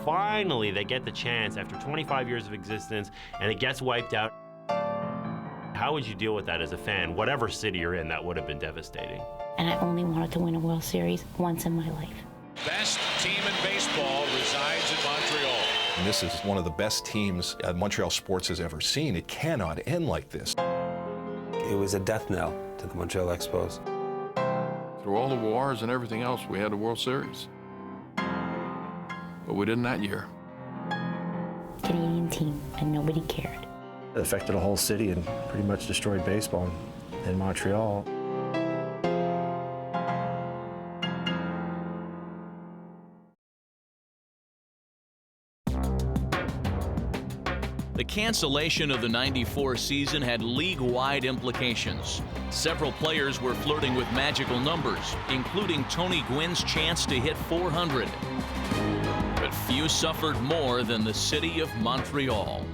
finally they get the chance after 25 years of existence, and it gets wiped out. How would you deal with that as a fan? Whatever city you're in, that would have been devastating. And I only wanted to win a World Series once in my life. Best team in baseball resides in Montreal. And this is one of the best teams Montreal sports has ever seen. It cannot end like this. It was a death knell to the Montreal Expos. Through all the wars and everything else, we had a World Series. But we didn't that year. Canadian team, and nobody cared. It affected a whole city and pretty much destroyed baseball in Montreal. The cancellation of the '94 season had league-wide implications. Several players were flirting with magical numbers, including Tony Gwynn's chance to hit 400. But few suffered more than the city of Montreal.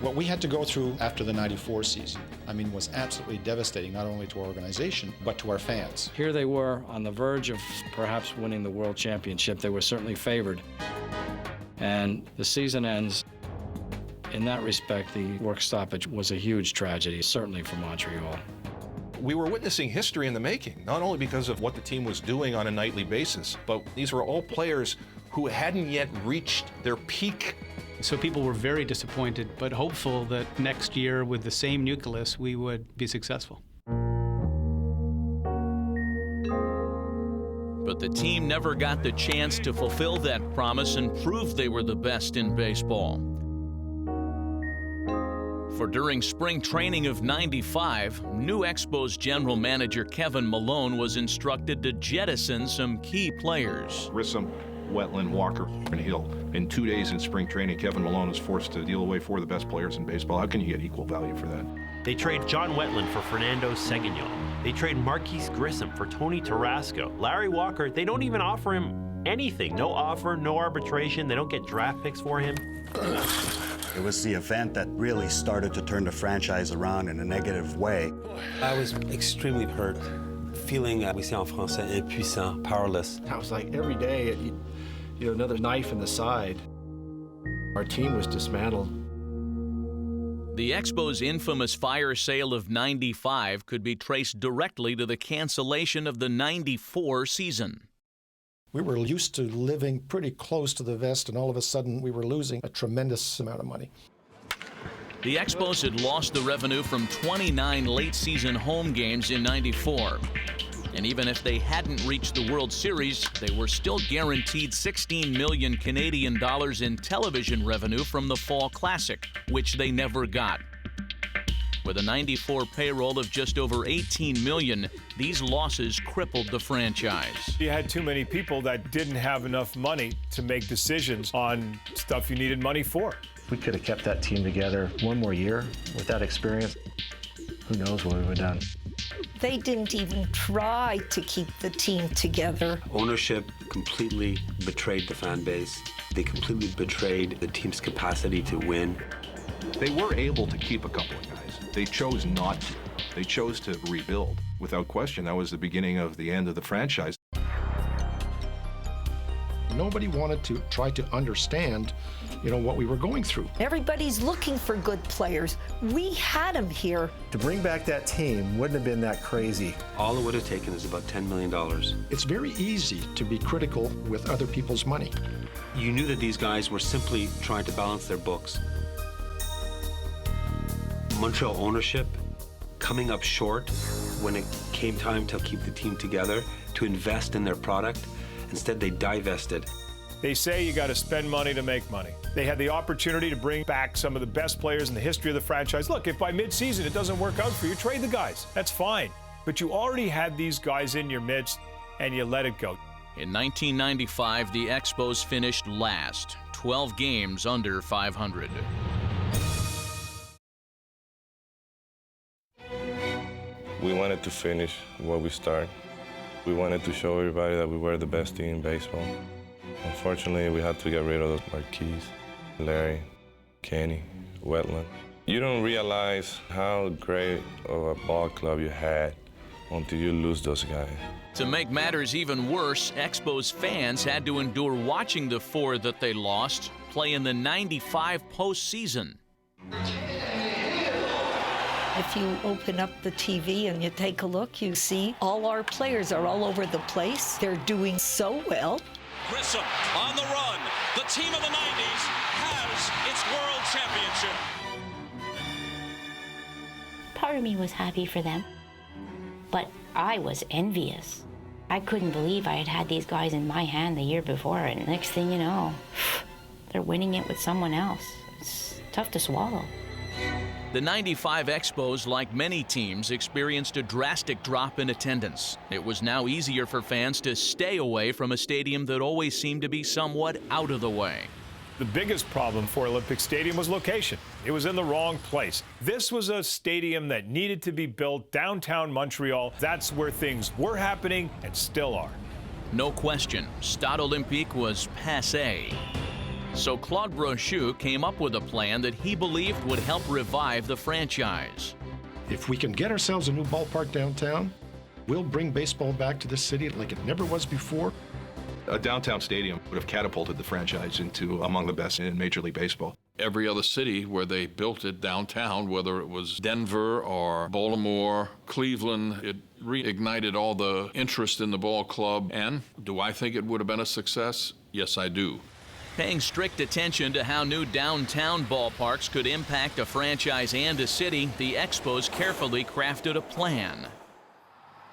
What we had to go through after the '94 season, was absolutely devastating, not only to our organization, but to our fans. Here they were on the verge of perhaps winning the World Championship. They were certainly favored. And the season ends. In that respect, the work stoppage was a huge tragedy, certainly for Montreal. We were witnessing history in the making, not only because of what the team was doing on a nightly basis, but these were all players who hadn't yet reached their peak. So people were very disappointed, but hopeful that next year with the same nucleus, we would be successful. But the team never got the chance to fulfill that promise and prove they were the best in baseball. For during spring training of '95, new Expos general manager Kevin Malone was instructed to jettison some key players. Grissom, Wetland, Walker, and Hill. In 2 days in spring training, Kevin Malone was forced to deal away 4 of the best players in baseball. How can you get equal value for that? They trade John Wetland for Fernando Seguinol. They trade Marquise Grissom for Tony Tarasco. Larry Walker, they don't even offer him anything. No offer, no arbitration. They don't get draft picks for him. It was the event that really started to turn the franchise around in a negative way. I was extremely hurt, feeling, we say en français, impuissant, powerless. I was like, every day, another knife in the side. Our team was dismantled. The Expos' infamous fire sale of '95 could be traced directly to the cancellation of the '94 season. We were used to living pretty close to the vest, and all of a sudden we were losing a tremendous amount of money. The Expos had lost the revenue from 29 late-season home games in '94. And even if they hadn't reached the World Series, they were still guaranteed 16 million Canadian dollars in television revenue from the Fall Classic, which they never got. With a '94 payroll of just over 18 million, these losses crippled the franchise. You had too many people that didn't have enough money to make decisions on stuff you needed money for. If we could have kept that team together one more year with that experience, who knows what we would have done. They didn't even try to keep the team together. Ownership completely betrayed the fan base. They completely betrayed the team's capacity to win. They were able to keep a couple of guys. They chose not to. They chose to rebuild. Without question, that was the beginning of the end of the franchise. Nobody wanted to try to understand, what we were going through. Everybody's looking for good players. We had them here. To bring back that team wouldn't have been that crazy. All it would have taken is about $10 million. It's very easy to be critical with other people's money. You knew that these guys were simply trying to balance their books. Montreal ownership coming up short when it came time to keep the team together, to invest in their product. Instead, they divested. They say you got to spend money to make money. They had the opportunity to bring back some of the best players in the history of the franchise. Look, if by midseason it doesn't work out for you, trade the guys. That's fine. But you already had these guys in your midst, and you let it go. In 1995, the Expos finished last, 12 games under 500. We wanted to finish what we started. We wanted to show everybody that we were the best team in baseball. Unfortunately, we had to get rid of those Marquise, Larry, Kenny, Wetland. You don't realize how great of a ball club you had until you lose those guys. To make matters even worse, Expos fans had to endure watching the 4 that they lost play in the '95 postseason. If you open up the TV and you take a look, you see all our players are all over the place. They're doing so well. Grissom on the run. The team of the 90s has its world championship. Part of me was happy for them, but I was envious. I couldn't believe I had had these guys in my hand the year before, and next thing you know, they're winning it with someone else. It's tough to swallow. The '95 Expos, like many teams, experienced a drastic drop in attendance. It was now easier for fans to stay away from a stadium that always seemed to be somewhat out of the way. The biggest problem for Olympic Stadium was location. It was in the wrong place. This was a stadium that needed to be built downtown Montreal. That's where things were happening and still are. No question, Stade Olympique was passé. So Claude Brochu came up with a plan that he believed would help revive the franchise. If we can get ourselves a new ballpark downtown, we'll bring baseball back to this city like it never was before. A downtown stadium would have catapulted the franchise into among the best in Major League Baseball. Every other city where they built it downtown, whether it was Denver or Baltimore, Cleveland, it reignited all the interest in the ball club. And do I think it would have been a success? Yes, I do. Paying strict attention to how new downtown ballparks could impact a franchise and a city, the Expos carefully crafted a plan.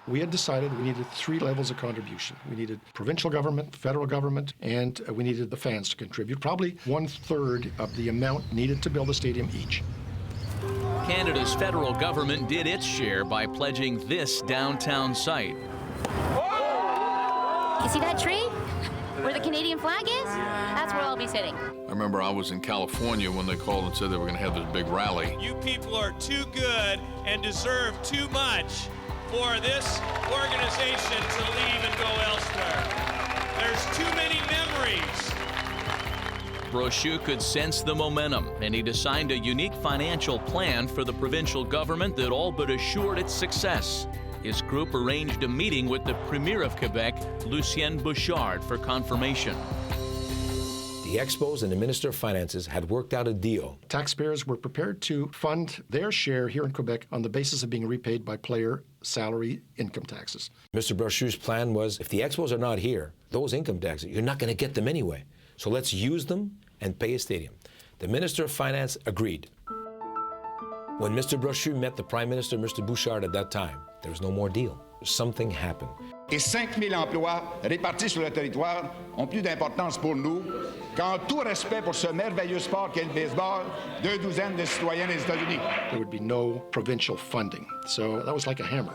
We had decided we needed 3 levels of contribution. We needed provincial government, federal government, and we needed the fans to contribute, probably 1/3 of the amount needed to build a stadium each. Canada's federal government did its share by pledging this downtown site. You see that tree? Where the Canadian flag is? That's where I'll be sitting. I remember I was in California when they called and said they were going to have this big rally. You people are too good and deserve too much for this organization to leave and go elsewhere. There's too many memories. Brochu could sense the momentum, and he designed a unique financial plan for the provincial government that all but assured its success. His group arranged a meeting with the Premier of Quebec, Lucien Bouchard, for confirmation. The Expos and the Minister of Finances had worked out a deal. Taxpayers were prepared to fund their share here in Quebec on the basis of being repaid by player salary income taxes. Mr. Brochu's plan was, if the Expos are not here, those income taxes, you're not going to get them anyway. So let's use them and pay a stadium. The Minister of Finance agreed. When Mr. Brochu met the Prime Minister, Mr. Bouchard, at that time, there was no more deal. Something happened. Et 5 000 emplois répartis sur le territoire ont plus d'importance pour nous qu'en tout respect pour ce merveilleux sport qu'est le baseball, 2 douzaines de citoyens des États-Unis. There would be no provincial funding, so that was like a hammer.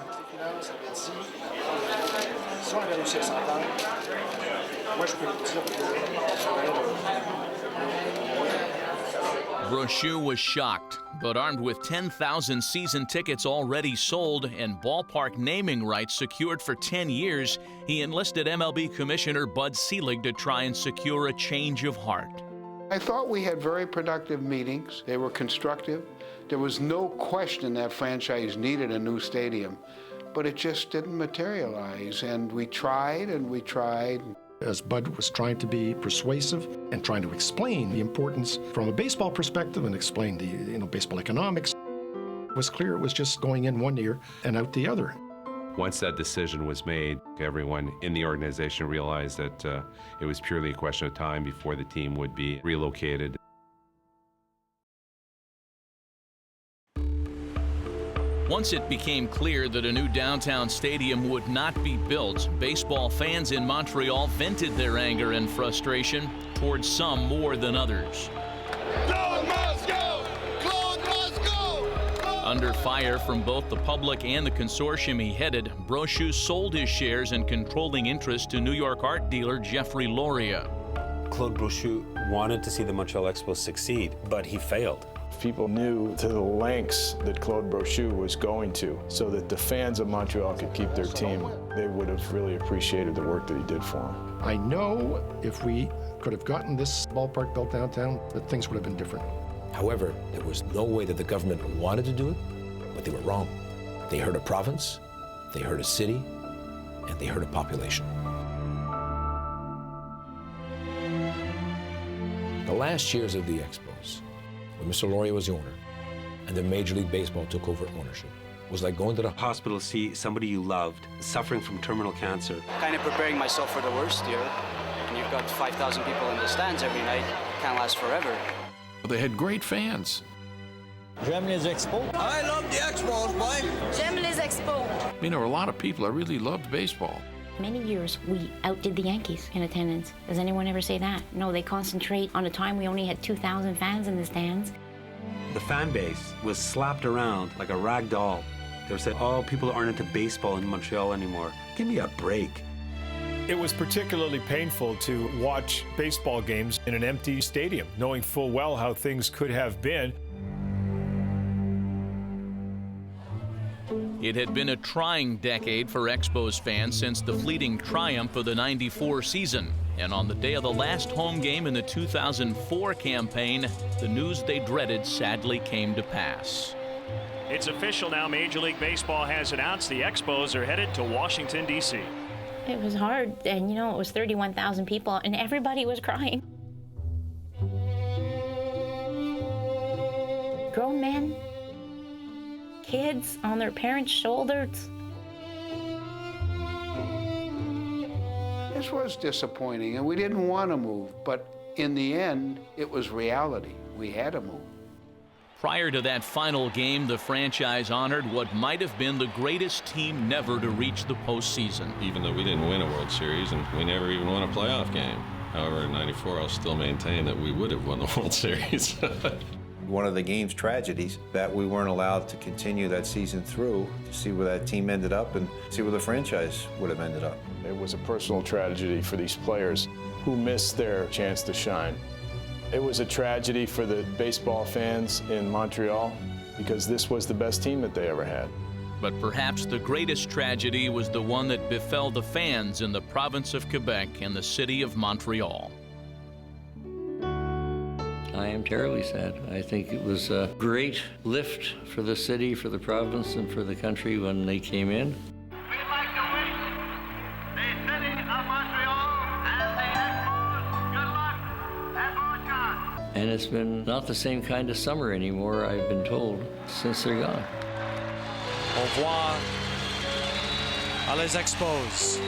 Brochu was shocked, but armed with 10,000 season tickets already sold and ballpark naming rights secured for 10 years, he enlisted MLB Commissioner Bud Selig to try and secure a change of heart. I thought we had very productive meetings. They were constructive. There was no question that franchise needed a new stadium, but it just didn't materialize, and we tried and we tried. As Bud was trying to be persuasive and trying to explain the importance from a baseball perspective and explain the baseball economics, it was clear it was just going in one ear and out the other. Once that decision was made, everyone in the organization realized that it was purely a question of time before the team would be relocated. Once it became clear that a new downtown stadium would not be built, baseball fans in Montreal vented their anger and frustration towards some more than others. Claude must go! Claude must go! Under fire from both the public and the consortium he headed, Brochu sold his shares and controlling interest to New York art dealer Jeffrey Loria. Claude Brochu wanted to see the Montreal Expos succeed, but he failed. People knew to the lengths that Claude Brochu was going to so that the fans of Montreal could keep their team. They would have really appreciated the work that he did for them. I know if we could have gotten this ballpark built downtown, that things would have been different. However, there was no way that the government wanted to do it, but they were wrong. They hurt a province, They hurt a city, and they hurt a population. The last years of the Expos, when Mr. Laurier was the owner, and then Major League Baseball took over ownership, was like going to the hospital to see somebody you loved suffering from terminal cancer. Kind of preparing myself for the worst here. And you've got 5,000 people in the stands every night. Can't last forever. They had great fans. J'aime les Expos. I love the Expos, boy. J'aime les Expos. I mean, there were a lot of people that really loved baseball. Many years we outdid the Yankees in attendance. Does anyone ever say that? No, they concentrate on a time we only had 2,000 fans in the stands. The fan base was slapped around like a rag doll. They were saying, oh, people aren't into baseball in Montreal anymore. Give me a break. It was particularly painful to watch baseball games in an empty stadium, knowing full well how things could have been. It had been a trying decade for Expos fans since the fleeting triumph of the '94 season. And on the day of the last home game in the 2004 campaign, the news they dreaded sadly came to pass. It's official now. Major League Baseball has announced the Expos are headed to Washington, D.C. It was hard, and you know, it was 31,000 people, and everybody was crying. Grown men, kids on their parents' shoulders. This was disappointing, and we didn't want to move, but in the end, it was reality. We had to move. Prior to that final game, the franchise honored what might have been the greatest team never to reach the postseason. Even though we didn't win a World Series and we never even won a playoff game. However, in '94, I'll still maintain that we would have won the World Series. One of the game's tragedies that we weren't allowed to continue that season through to see where that team ended up and see where the franchise would have ended up. It was a personal tragedy for these players who missed their chance to shine. It was a tragedy for the baseball fans in Montreal because this was the best team that they ever had. But perhaps the greatest tragedy was the one that befell the fans in the province of Quebec and the city of Montreal. I am terribly sad. I think it was a great lift for the city, for the province, and for the country when they came in. And it's been not the same kind of summer anymore, I've been told, since they're gone. Au revoir à les Expos.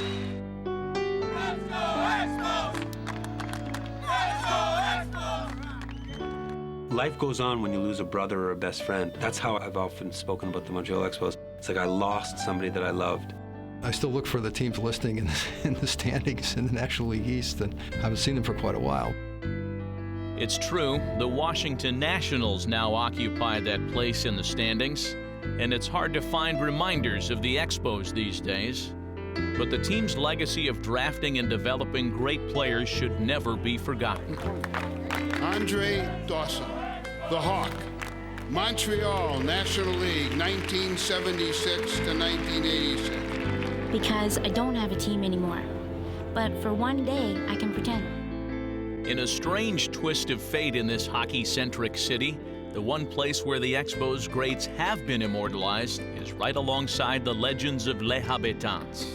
Life goes on when you lose a brother or a best friend. That's how I've often spoken about the Montreal Expos. It's like I lost somebody that I loved. I still look for the teams listing in the standings in the National League East, and I haven't seen them for quite a while. It's true, the Washington Nationals now occupy that place in the standings, and it's hard to find reminders of the Expos these days. But the team's legacy of drafting and developing great players should never be forgotten. Andre Dawson, the Hawk, Montreal National League, 1976 to 1986. Because I don't have a team anymore. But for one day, I can pretend. In a strange twist of fate in this hockey-centric city, the one place where the Expos' greats have been immortalized is right alongside the legends of Les Habitants.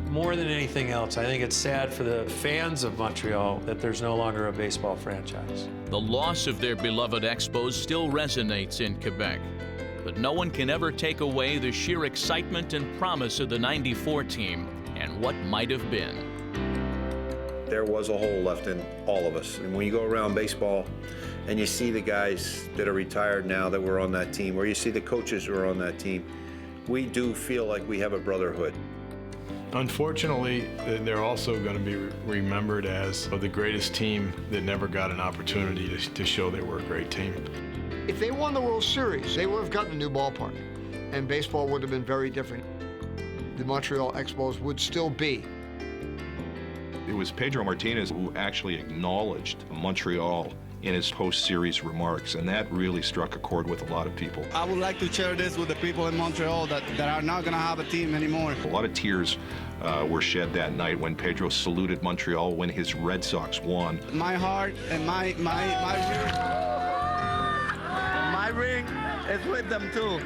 More than anything else, I think it's sad for the fans of Montreal that there's no longer a baseball franchise. The loss of their beloved Expos still resonates in Quebec, but no one can ever take away the sheer excitement and promise of the '94 team and what might have been. There was a hole left in all of us. And when you go around baseball and you see the guys that are retired now that were on that team, or you see the coaches who are on that team, we do feel like we have a brotherhood. Unfortunately, they're also going to be remembered as the greatest team that never got an opportunity to show they were a great team. If they won the World Series, they would have gotten a new ballpark, and baseball would have been very different. The Montreal Expos would still be. It was Pedro Martinez who actually acknowledged Montreal in his post-series remarks, and that really struck a chord with a lot of people. I would like to share this with the people in Montreal that are not going to have a team anymore. A lot of tears were shed that night when Pedro saluted Montreal when his Red Sox won. My heart and my ring is with them too.